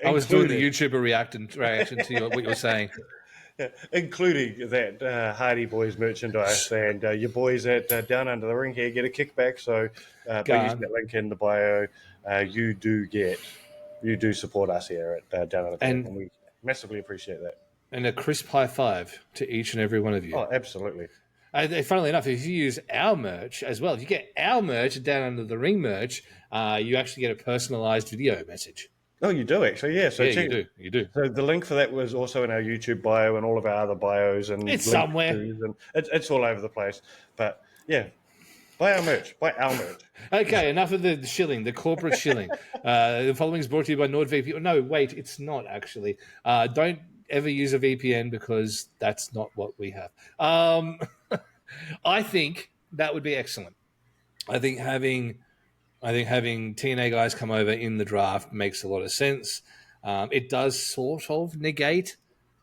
I was doing the YouTuber reaction to what you're saying. Including that Hardy Boys merchandise, and your boys at Downunder The Ring here get a kickback. So by using that link in the bio, you do support us here at Downunder The Ring, and we massively appreciate that. And a crisp high five to each and every one of you. Oh, absolutely. Funnily enough, if you use our merch as well, if you get our merch, Downunder The Ring merch, you actually get a personalized video message. Oh, you do actually, yeah. So you do. So the link for that was also in our YouTube bio and all of our other bios, and it's somewhere. And it's all over the place. But yeah, buy our merch. Okay, enough of the shilling, the corporate shilling. The following is brought to you by NordVPN. No, wait, it's not actually. Don't ever use a VPN because that's not what we have. I think that would be excellent. I think having TNA guys come over in the draft makes a lot of sense. It does sort of negate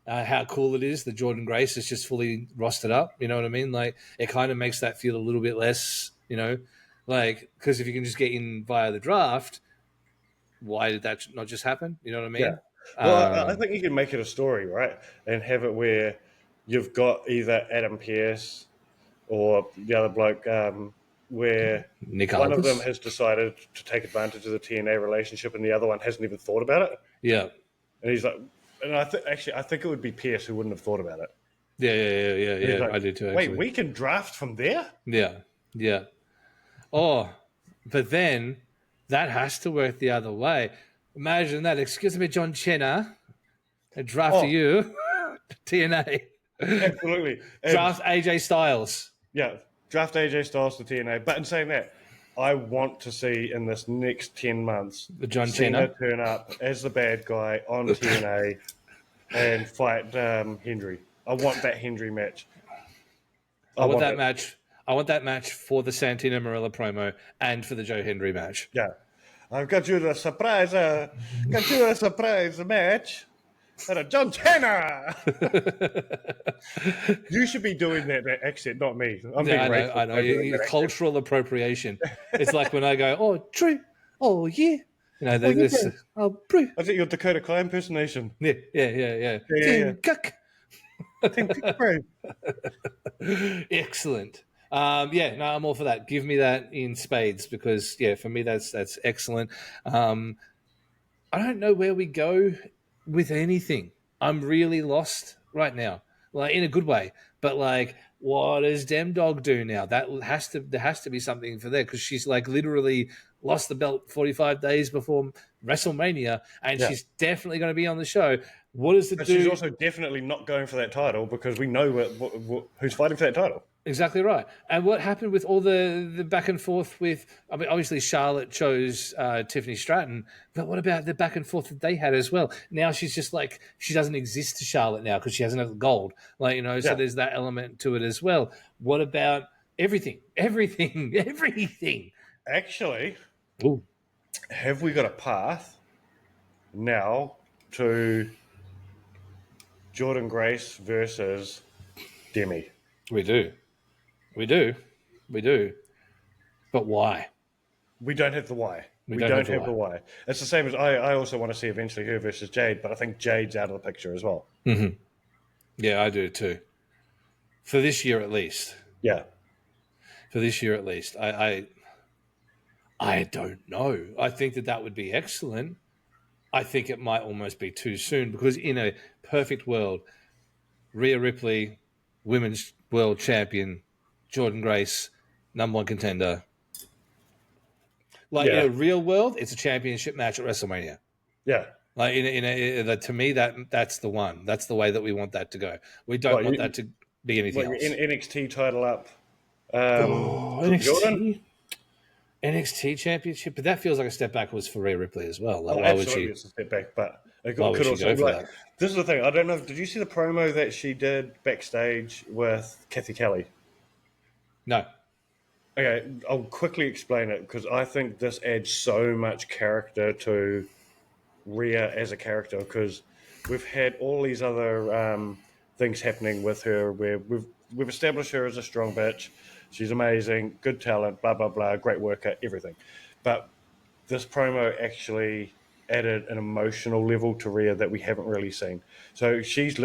how cool it is that Jordan Grace is just fully rostered up. You know what I mean? Like, it kind of makes that feel a little bit less, because if you can just get in via the draft, why did that not just happen? You know what I mean? Yeah. Well, I think you can make it a story, right? And have it where you've got either Adam Pearce or the other bloke, where one of them has decided to take advantage of the TNA relationship and the other one hasn't even thought about it. Yeah. And he's like, and I think it would be Pearce who wouldn't have thought about it. Yeah. Like, I did too, actually. Wait, we can draft from there? Yeah. Oh, but then that has to work the other way. Imagine that. Excuse me, John Cena. A draft to you. TNA. Absolutely. Draft AJ Styles. Yeah. Draft AJ Styles to TNA. But in saying that, I want to see in this next 10 months the John Cena Cena turn up as the bad guy on TNA and fight Hendry. I want that Hendry match. I want that match. I want that match for the Santino Marella promo and for the Joe Hendry match. Yeah. I've got you the surprise match. John Cena! You should be doing that accent, not me. I know. Cultural appropriation. It's like when I go, oh, true. Oh, yeah. Brew. I think your Dakota Kai impersonation. Yeah. Tim Cook. Excellent. I'm all for that. Give me that in spades because, for me, that's excellent. I don't know where we go with anything. I'm really lost right now, like in a good way. But like, what does Dem Dog do now? There has to be something for there because she's like literally lost the belt 45 days before WrestleMania, and she's definitely going to be on the show. What does it do? She's also definitely not going for that title because we know who's fighting for that title. Exactly right. And what happened with all the back and forth with, obviously Charlotte chose Tiffany Stratton, but what about the back and forth that they had as well? Now she's just like, she doesn't exist to Charlotte now because she has enough gold. So there's that element to it as well. What about everything? Actually, ooh, have we got a path now to Jordan Grace versus Demi? We do. But why? We don't have the why. We We don't have don't the have why. the why. It's the same as I also want to see eventually her versus Jade, but I think Jade's out of the picture as well. Mm-hmm. Yeah, I do too. For this year at least. Yeah. For this year at least. I don't know. I think that would be excellent. I think it might almost be too soon because in a perfect world, Rhea Ripley, women's world champion, Jordan Grace, number one contender. Like in Yeah. a real world, it's a championship match at WrestleMania. Yeah. Like to me, that's the one. That's the way that we want that to go. We don't What, want that to be anything your else. NXT title up? Oh, Jordan? NXT championship, but that feels like a step backwards for Rhea Ripley as well. Like, Oh, why would absolutely, she? it's a step back, but it Why would could she also go for like. that? This is the thing. I don't know. Did you see the promo that she did backstage with Kathy Kelly? No. Okay, I'll quickly explain it because I think this adds so much character to Rhea as a character because we've had all these other things happening with her where we've established her as a strong bitch. She's amazing, good talent, blah blah blah, great worker, everything. But this promo actually added an emotional level to Rhea that we haven't really seen. So she's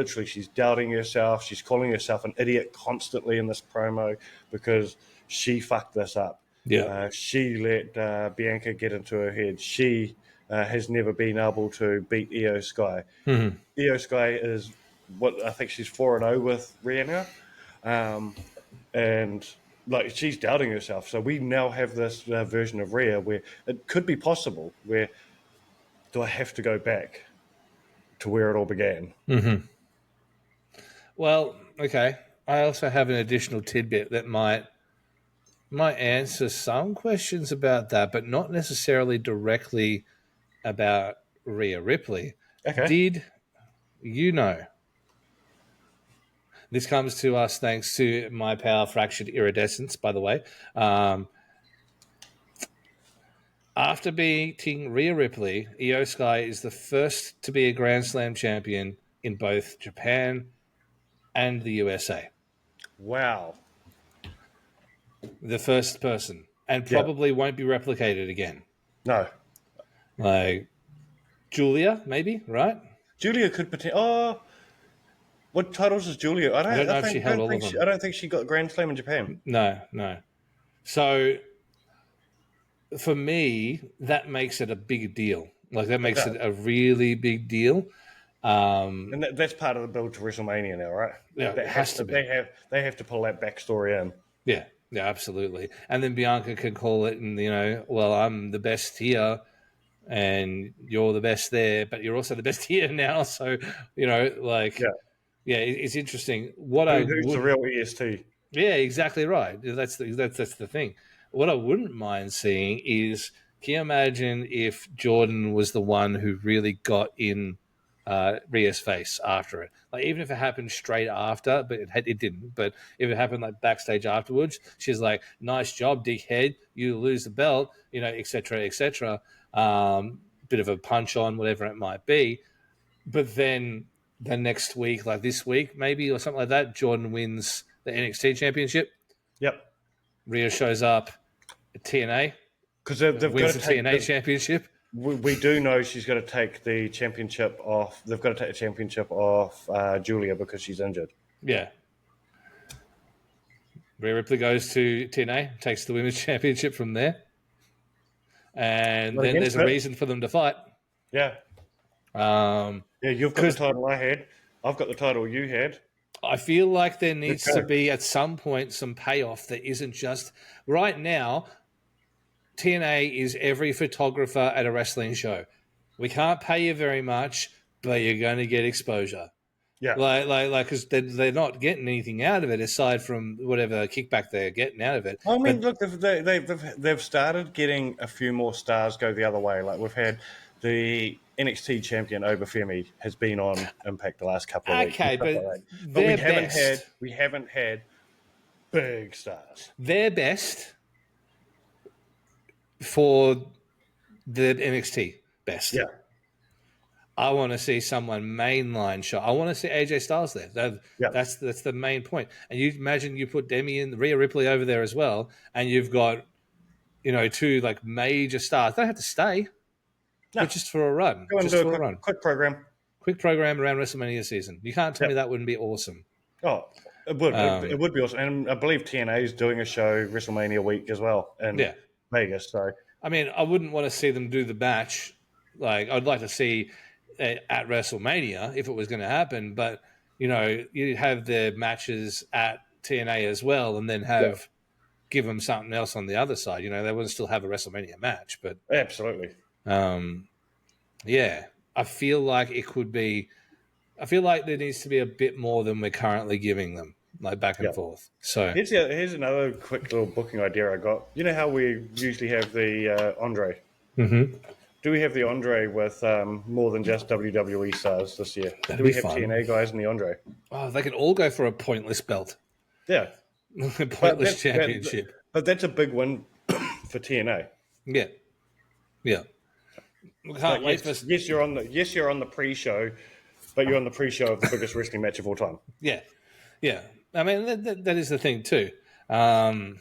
doubting herself. She's calling herself an idiot constantly in this promo because she fucked this up. Yeah. She let Bianca get into her head. She has never been able to beat Io Sky. Mm-hmm. Io Sky is what I think she's 4-0 with Rhea now. And like she's doubting herself. So we now have this version of Rhea where it could be possible. Where do I have to go back to where it all began? Mm-hmm. Well, okay. I also have an additional tidbit that might answer some questions about that, but not necessarily directly about Rhea Ripley. Okay. Did you know? This comes to us thanks to my power fractured iridescence, by the way. After beating Rhea Ripley, Io Sky is the first to be a Grand Slam champion in both Japan and the USA. Wow. The first person. And Yeah. probably won't be replicated again. No. Like Julia, maybe, right? Julia could potentially. Oh, what titles is Julia? I don't know if she held all of them. I don't think she got Grand Slam in Japan. No. So for me, that makes it a big deal. Like that makes it a really big deal. And that's part of the build to WrestleMania now, right? Yeah, it has to be. They have to pull that backstory in. Yeah, absolutely. And then Bianca can call it, and well, I'm the best here, and you're the best there, but you're also the best here now. So it's interesting. Who's the real EST? Yeah, exactly right. That's the thing. What I wouldn't mind seeing is, can you imagine if Jordan was the one who really got in Rhea's face after it? Like even if it happened straight after, but it didn't. But if it happened like backstage afterwards, she's like, "Nice job, dickhead. You lose the belt," etc., etc. Bit of a punch on, whatever it might be. But then the next week, like this week, maybe or something like that, Jordan wins the NXT Championship. Yep. Rhea shows up at TNA because they've wins got the TNA Championship. We do know she's got to take the championship off. They've got to take the championship off Julia because she's injured. Yeah. Rhea Ripley goes to TNA, takes the women's championship from there, and then there's a reason for them to fight. Yeah. You've got the title I had. I've got the title you had. I feel like there needs to be at some point some payoff that isn't just right now. TNA is every photographer at a wrestling show. We can't pay you very much, but you're going to get exposure. Yeah, like because they're not getting anything out of it aside from whatever kickback they're getting out of it. I mean, look, they've started getting a few more stars go the other way. Like we've had the NXT champion Obafemi has been on Impact the last couple of weeks. Okay, but we haven't had big stars. Their best for the NXT best. Yeah. I want to see someone mainline show. I want to see AJ Styles there. That's the main point. And you imagine you put Rhea Ripley over there as well, and you've got two like major stars. They don't have to stay, but just for a run. Go and just do for a a run. quick program. Quick program around WrestleMania season. You can't tell me that wouldn't be awesome. Oh, it would. It would be awesome. And I believe TNA is doing a show WrestleMania week as well in Vegas. So, I mean, I wouldn't want to see them do the match. Like, I'd like to see at WrestleMania if it was going to happen. But, you have the matches at TNA as well and then give them something else on the other side. They wouldn't still have a WrestleMania match. But absolutely. I feel like it could be. I feel like there needs to be a bit more than we're currently giving them, like back and forth. So here's another quick little booking idea I got. You know how we usually have the Andre? Mm-hmm. Do we have the Andre with more than just WWE stars this year? Do we have fun. TNA guys in the Andre? Oh, they could all go for a pointless belt. Yeah. Pointless championship. But that's a big win for TNA. Yeah. Yeah. We can't wait for... Yes, you're on the pre-show, but you're on the pre-show of the biggest wrestling match of all time. Yeah. Yeah. I mean, that is the thing, too. It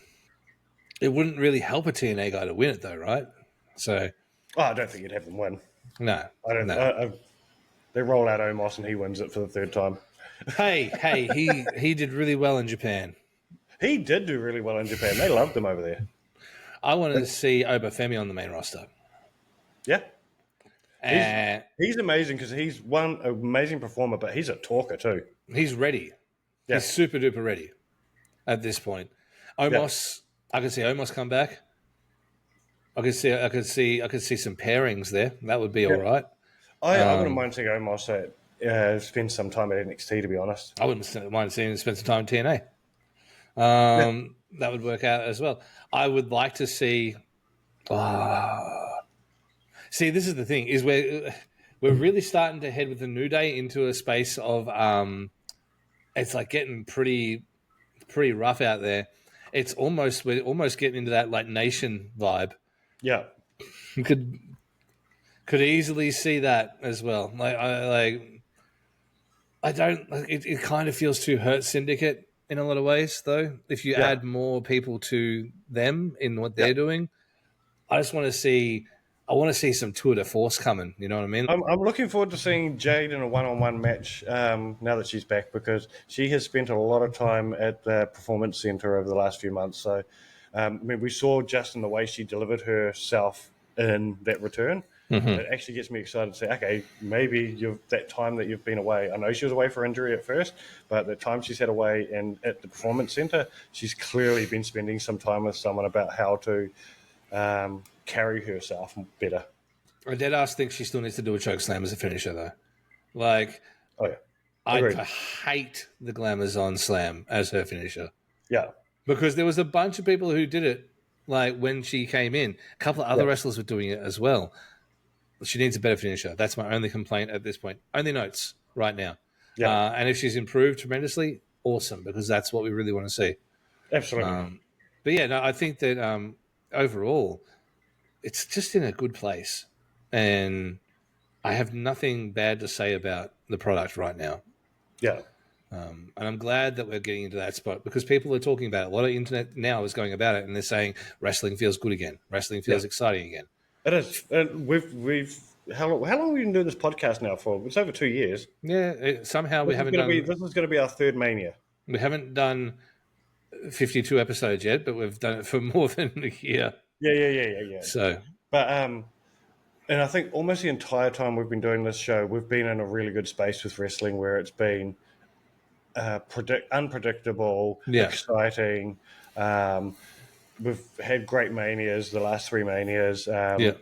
wouldn't really help a TNA guy to win it, though, right? So... I don't think you'd have them win. No. I don't know. They roll out Omos and he wins it for the third time. Hey, he did really well in Japan. He did do really well in Japan. They loved him over there. I wanted to see Obafemi on the main roster. Yeah. He's amazing because he's an amazing performer, but he's a talker too. He's ready. Yeah. He's super duper ready at this point. Omos, I can see Omos come back. I could see some pairings there. That would be all right. I wouldn't mind seeing Omos spend some time at NXT, to be honest. I wouldn't mind seeing him spend some time at TNA. That would work out as well. I would like to see. See, this is the thing: is we're really starting to head with the New Day into a space of it's like getting pretty rough out there. We're almost getting into that like Nation vibe. Yeah, you could easily see that as well. It kind of feels too Hurt Syndicate in a lot of ways, though. If you add more people to them in what they're doing, I want to see some tour de force coming. You know what I mean? I'm looking forward to seeing Jade in a one-on-one match now that she's back, because she has spent a lot of time at the Performance Center over the last few months. So, we saw just in the way she delivered herself in that return. Mm-hmm. It actually gets me excited to say, okay, maybe that time that you've been away. I know she was away for injury at first, but the time she's had away and at the Performance Center, she's clearly been spending some time with someone about how to carry herself better. I dead ass think she still needs to do a choke slam as a finisher, though. Like, I hate the Glamazon slam as her finisher. Yeah. Because there was a bunch of people who did it, like, when she came in. A couple of other wrestlers were doing it as well. She needs a better finisher. That's my only complaint at this point. Only notes right now. Yeah. And if she's improved tremendously, awesome, because that's what we really want to see. Absolutely. But yeah, no, I think that overall, it's just in a good place. And I have nothing bad to say about the product right now. Yeah. And I'm glad that we're getting into that spot, because people are talking about it. A lot of internet now is going about it, and they're saying wrestling feels good again. Wrestling feels exciting again. It is. We've how long have we been doing this podcast now for? It's over 2 years. Yeah. Somehow we haven't done. This is going to be our third Mania. We haven't done 52 episodes yet, but we've done it for more than a year. Yeah. So, but and I think almost the entire time we've been doing this show, we've been in a really good space with wrestling, where it's been unpredictable, exciting. We've had great Manias, the last three Manias. The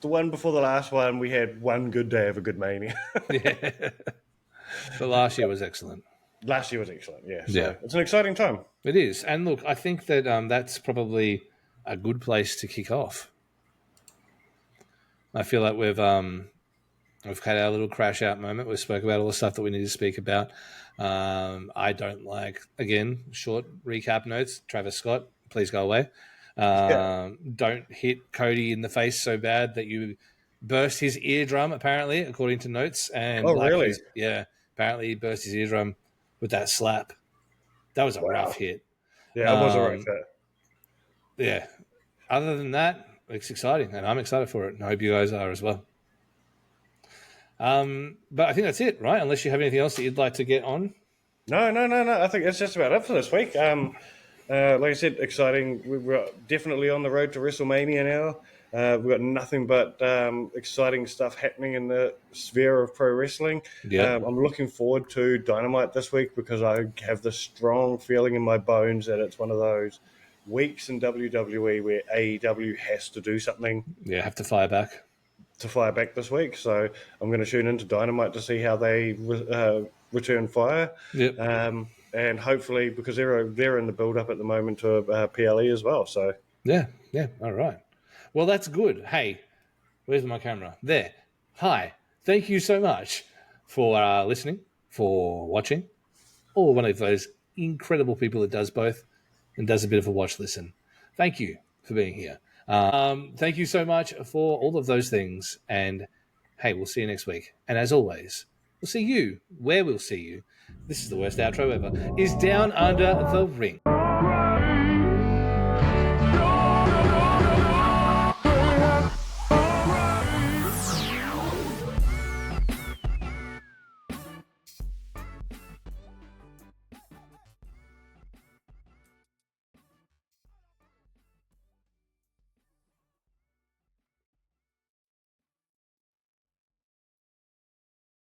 one before the last one, we had one good day of a good Mania. But last year was excellent. Last year was excellent, So it's an exciting time. It is. And look, I think that that's probably a good place to kick off. I feel like we've had our little crash out moment. We spoke about all the stuff that we need to speak about. I don't like, again, short recap notes. Travis Scott, please go away. Don't hit Cody in the face so bad that you burst his eardrum, apparently, according to notes. And really? Apparently he burst his eardrum with that slap. That was a rough hit. Yeah, it was a rough hit. yeah, other than that, it's exciting, and I'm excited for it, and I hope you guys are as well. But I think that's it, right? Unless you have anything else that you'd like to get on. No. I think that's just about it for this week. Like I said, exciting. We're definitely on the road to WrestleMania now. We've got nothing but exciting stuff happening in the sphere of pro wrestling. Yeah. I'm looking forward to Dynamite this week because I have this strong feeling in my bones that it's one of those weeks in WWE where AEW has to do something. Yeah, have to fire back. To fire back this week. So I'm going to tune into Dynamite to see how they return fire. Yep. And hopefully, because they're in the build-up at the moment to PLE as well. So yeah. All right. Well, that's good. Hey, where's my camera? There. Hi. Thank you so much for listening, for watching, or one of those incredible people that does both and does a bit of a watch listen. Thank you for being here. Thank you so much for all of those things. And hey, we'll see you next week. And as always, we'll see you where we'll see you. This is the worst outro ever. Is Down Under the Ring.